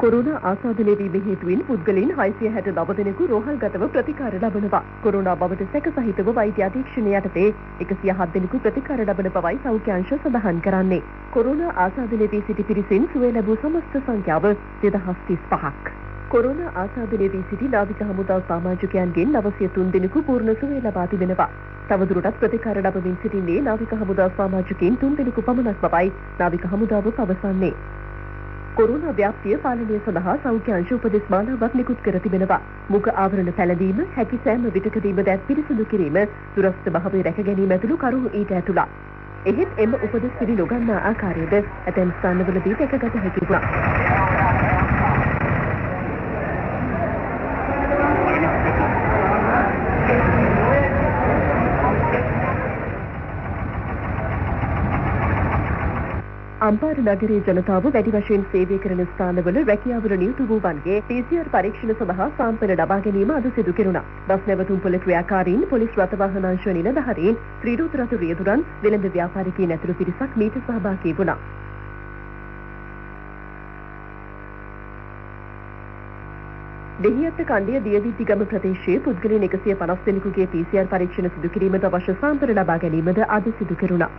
Corona ආසාදනය වීම හේතුවෙන් පුද්ගලයන් 669 දෙනෙකු රෝහල්ගතව ප්‍රතිකාර ලබනවා. කොරෝනා බවට සැක සහිතව වෛද්‍ය අධීක්ෂණය යටතේ 107 දෙනෙකු ප්‍රතිකාර ලබන බවයි සෞඛ්‍ය අංශ සඳහන් කරන්නේ. කොරෝනා ආසාදනය වී සිටි පිරිසෙන් සුවය ලැබූ සමස්ත සංඛ්‍යාව 2035ක්. කොරෝනා ආසාදනය වී සිටි නාවික හමුදා සමාජිකයන්ගෙන් 903 දෙනෙකු පූර්ණ සුවය ලබා තිබෙනවා. තවදුරටත් ප්‍රතිකාර ලබමින් සිටින්නේ නාවික හමුදා සමාජිකයින් 3 දෙනෙකු පමණක් බවයි නාවික හමුදාව පවසන්නේ. කොරෝනා ව්‍යාප්තිය පාලනය සඳහා සෞඛ්‍ය අංශ උපදෙස් මාලාවක් නිකුත් කර තිබෙනවා. මුඛ ආවරණ පැළඳීම, හැකි සෑම විටකදීම දත් පිරිසිදු කිරීම, දුරස්ථ භාවය රැක ගැනීම ඇතුළු කරුණු ඊට ඇතුළත්. එහෙත් එම උපදෙස් පිළි නොගන්නා ආකාරයද ඇතැම් ස්ථානවලදී දැකගත හැකි වුණා. අම්පාර නගරයේ ජනතාව වැඩි වශයෙන් සේවය කරන ස්ථානවල රැකියාවල නියුතු වූවන්ගේ PCR පරීක්ෂණ සඳහා සාම්පල ලබා ගැනීම අද සිදු කෙරුණා. බස් නැවතුම්පොළ ක්‍රියාකාරීන්, පොලිස් රථවාහන අංශ නිලධාරීන්, ත්‍රිරෝද රථ රියදුරන්, වෙළඳ ව්‍යාපාරිකයින් ඇතුළු පිරිසක් මීට සහභාගී වුණා. දෙහිඅත්ත කණ්ඩිය දියවිත්තිගම ප්‍රදේශයේ පුද්ගලයන් 150 දෙනෙකුගේ PCR පරීක්ෂණ සිදු කිරීමට අවශ්‍ය සාම්පල ලබා ගැනීමද අද සිදු කෙරුණා.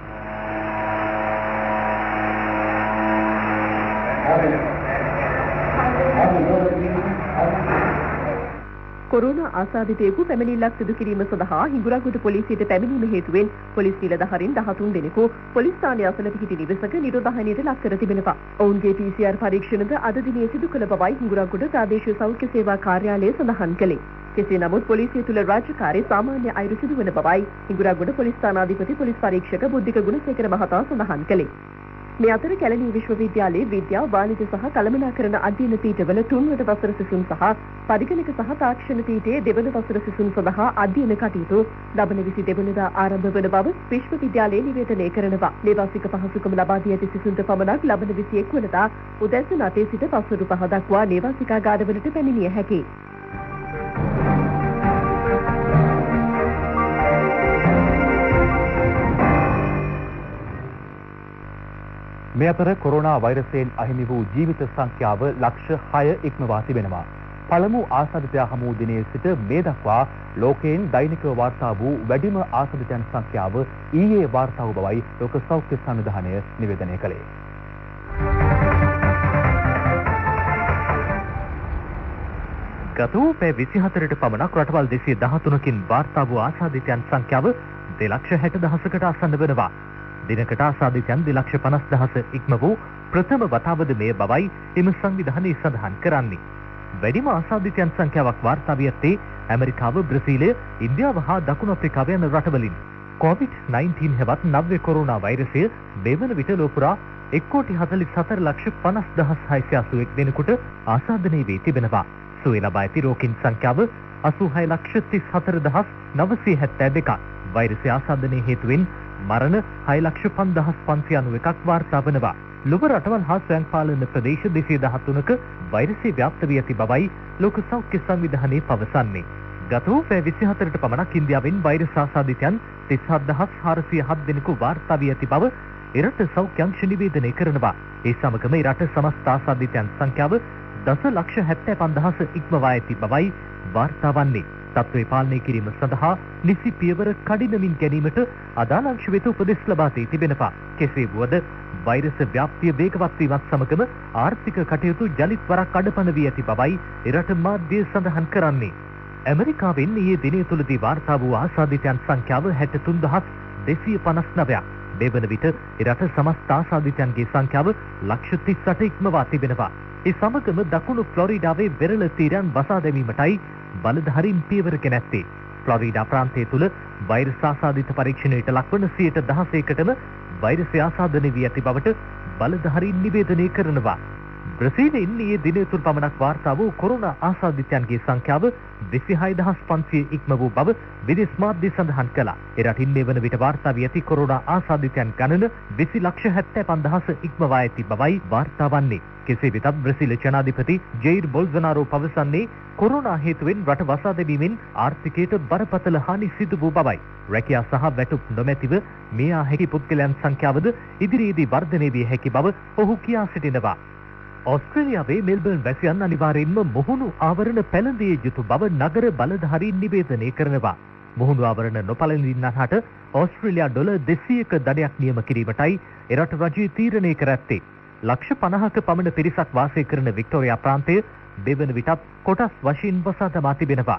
කොරෝනා ආසාදිතයෙකු පැමිණිල්ලක් සිදු කිරීම සඳහා හිඟුරක්ගොඩ පොලිසියට පැමිණීම හේතුවෙන් පොලිස් නිලධාරීන් 13 දෙනෙකු පොලිස් ස්ථානය අසල පිහිටි නිවසක නිරෝධායනයට ලක් කර තිබෙනවා. ඔවුන්ගේ PCR පරීක්ෂණද අද දිනේ සිදු කළ බවයි හිඟුරක්ගොඩ ප්‍රාදේශීය සෞඛ්‍ය සේවා කාර්යාලය සඳහන් කළේ. කෙසේ නමුත් පොලිසිය තුළ රාජකාරී සාමාන්‍ය අයුරු සිදුවන බවයි හිඟුරක්ගොඩ පොලිස් ස්ථානාධිපති පොලිස් පරීක්ෂක බුද්ධික ගුණසේකර මහතා සඳහන් කළේ. මේ අතර කැලණිය විශ්වවිද්‍යාලයේ විද්‍යා, වාණිජ්‍ය සහ කළමනාකරණ අධ්‍යයන පීඨවල 3 වන වසර සිසුන් සහ පරිගණක සහ තාක්ෂණ පීඨයේ 2 වන වසර සිසුන් සඳහා අධ්‍යයන කටයුතු ලබන 22 වෙනිදා ආරම්භ වන බව විශ්වවිද්‍යාලයේ නිවේදනය කරනවා. නේවාසික පහසුකම් ලබා දී ඇති සිසුන්ට පමණක් ලබන 21 වෙනිදා උදැසන 8 සිට පස්වරු 5 දක්වා නේවාසිකාගාරවලට පැමිණිය හැකියි. මේ අතර කොරෝනා වෛරසයෙන් අහිමි වූ ජීවිත සංඛ්‍යාව ලක්ෂ 6 ඉක්මවා තිබෙනවා. පළමු ආසාදිතයා හමු වූ දිනේ සිට මේ දක්වා ලෝකයෙන් දෛනිකව වාර්තා වූ වැඩිම ආසාදිතයන් සංඛ්‍යාව ඊයේ වාර්තා වූ බවයි ලෝක සෞඛ්‍ය සංවිධානය නිවේදනය කළේ. ගත වූ පැය 24ට පමණක් රටවල් 213කින් වාර්තා වූ ආසාදිතයන් සංඛ්‍යාව 2,60,000කට ආසන්න වෙනවා. දිනකට ආසාදිතයන් 2,50,000 ඉක්ම වූ ප්‍රථම වතාවද මේ බවයි එම සංවිධානයේ සඳහන් කරන්නේ. වැඩිම ආසාදිතයන් සංඛ්‍යාවක් වාර්තා වී ඇත්තේ ඇමරිකාව, බ්‍රසීලය, ඉන්දියාව හා දකුණු අප්‍රිකාව යන රටවලින්. COVID-19 හෙවත් නව්‍ය කොරෝනා වෛරසය මේ වන විට ලෝපුරා 1,44,50,681 දෙනෙකුට ආසාදනය වී තිබෙනවා. සුවය ලබා ඇති රෝගීන් සංඛ්‍යාව 86,34,972ක්. වෛරසය ආසාදනය හේතුවෙන් මරණ 6,05,591ක් වාර්තා වනවා. ලොව රටවල් හා ස්වයංපාලන ප්‍රදේශ 213ක වෛරසය ව්‍යාප්ත වී ඇති බවයි ලෝක සෞඛ්‍ය සංවිධානයේ පවසන්නේ. ගත වූ පැය 24ට පමණක් ඉන්දියාවෙන් වෛරස් ආසාදිතයන් 37,407 දෙනෙකු වාර්තා වී ඇති බව එරට සෞඛ්‍ය අංශ නිවේදනය කරනවා. ඒ සමගම එරට සමස්ත ආසාදිතයන් සංඛ්‍යාව 10,75,000 ඉක්මවා ඇති බවයි වාර්තා වන්නේ. තත්ත්වය පාලනය කිරීම සඳහා නිසි පියවර කඩිනමින් ගැනීමට අදාළ අංශ වෙත උපදෙස් ලබා දී තිබෙනවා. කෙසේ වුවද වෛරස ව්‍යාප්තිය වේගවත් වීමත් සමගම ආර්ථික කටයුතු යලිත් වරක් අඩපණ වී ඇති බවයි එරට මාධ්‍ය සඳහන් කරන්නේ. ඇමරිකාවෙන් ඊයේ දිනය තුලදී වාර්තා වූ ආසාදිතයන් සංඛ්‍යාව 63,259ක්. මේ වන විට එරට සමස්ත ආසාදිතයන්ගේ සංඛ්‍යාව 38,00,000 ඉක්මවා තිබෙනවා. ඒ සමගම දකුණු ෆ්ලොරිඩාවේ වෙරළ තීරයන් වසා දැමීමටයි බලධාරීන් පියවර ගෙන ඇත්තේ. ෆ්ලොරිඩා ප්‍රාන්තය තුළ වෛරස් ආසාදිත පරීක්ෂණයට ලක්වන 16%කටම වෛරසය ආසාදනය වී ඇති බවට බලධාරීන් නිවේදනය කරනවා. බ්‍රසීලයෙන් ඊයේ දිනය තුල පමණක් වාර්තා වූ කොරෝනා ආසාදිතයන්ගේ සංඛ්‍යාව 26,500 ඉක්ම වූ බව විදේශ මාධ්‍ය සඳහන් කළා. ඒ රටින් මේ වන විට වාර්තා වී ඇති කොරෝනා ආසාදිතයන් ගණන 20,75,000 ඉක්මවා ඇති බවයි වාර්තා වන්නේ. කෙසේ වෙතත් බ්‍රසීල ජනාධිපති ජෙයිර් බොල්සනාරෝ පවසන්නේ කොරෝනා හේතුවෙන් රට වසා දැමීමෙන් ආර්ථිකයට බරපතල හානි සිදු වූ බවයි. රැකියා සහ වැටුප් නොමැතිව මේ ආ හැකි පුද්ගලයන් සංඛ්‍යාවද ඉදිරියේදී වර්ධනය විය හැකි බව ඔහු කියා සිටිනවා. ඕස්ට්‍රේලියාවේ මෙල්බර්න් වැසියන් අනිවාර්යයෙන්ම මුහුණු ආවරණ පැළඳිය යුතු බව නගර බලධාරීන් නිවේදනය කරනවා. මුහුණු ආවරණ නොපැළඳින්නන්ට ඕස්ට්‍රේලියා ඩොලර් 200ක දඩයක් නියම කිරීමටයි එරට රජය තීරණය කර ඇත්තේ. ලක්ෂ 50ක පමණ පිරිසක් වාසය කරන වික්ටෝරියා ප්‍රාන්තය දෙවන විටත් කොටස් වශයෙන් වසා දමා තිබෙනවා.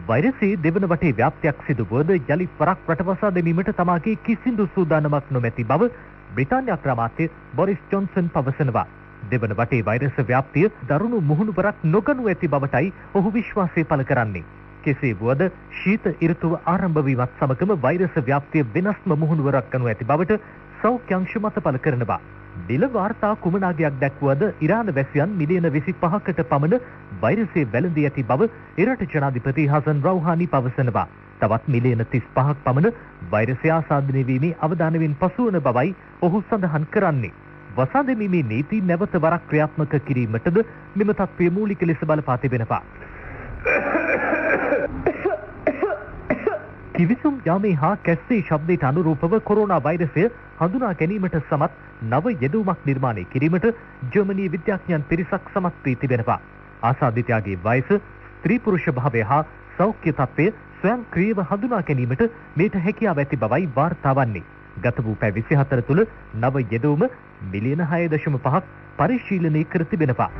වෛරසයේ දෙවන වටේ ව්‍යාප්තියක් සිදු වුවද යලිත් වරක් රට වසා දැමීමට තමාගේ කිසිදු සූදානමක් නොමැති බව බ්‍රිතාන්‍ය අග්‍රාමාත්‍ය බොරිස් ජොන්සන් පවසනවා. දෙවන වටේ වෛරස ව්‍යාප්තිය දරුණු මුහුණුවරක් නොගනු ඇති බවටයි ඔහු විශ්වාසය පළ කරන්නේ. කෙසේ වුවද ශීත ඍතුව ආරම්භ වීමත් සමගම වෛරස ව්‍යාප්තිය වෙනස්ම මුහුණුවරක් ගනු ඇති බවට සෞඛ්‍ය අංශ මත පළ කරනවා. දිල වාර්තා කුමනාගයක් දැක්වුවද ඉරාන වැසියන් මිලියන 25කට පමණ වෛරසයේ වැළඳී ඇති බව එරට ජනාධිපති හසන් රවුහානි පවසනවා. තවත් මිලියන 35ක් පමණ වෛරසය ආසාදනය වීමේ අවදානමින් පසුවන බවයි ඔහු සඳහන් කරන්නේ. වසා දැමීමේ නීති නැවත වරක් ක්‍රියාත්මක කිරීමටද මෙම තත්ත්වය මූලික ලෙස බලපා තිබෙනවා. කිවිසුම් යාමේ හා කැස්සේ ශබ්දයට අනුරූපව කොරෝනා වෛරසය හඳුනා ගැනීමට සමත් නව යෙදවුමක් නිර්මාණය කිරීමට ජර්මනී විද්‍යාඥයන් පිරිසක් සමත් වී තිබෙනවා. ආසාදිතයාගේ වයස, ස්ත්‍රී පුරුෂ භාවය හා සෞඛ්‍ය තත්ත්වය ස්වයංක්‍රීයව හඳුනා ගැනීමට මේට හැකියාව ඇති බවයි වාර්තා වන්නේ. ගත වූ පැය 24 තුළ නව යෙදවුම මිලියන 6.5ක් පරිශීලනය කර තිබෙනවා.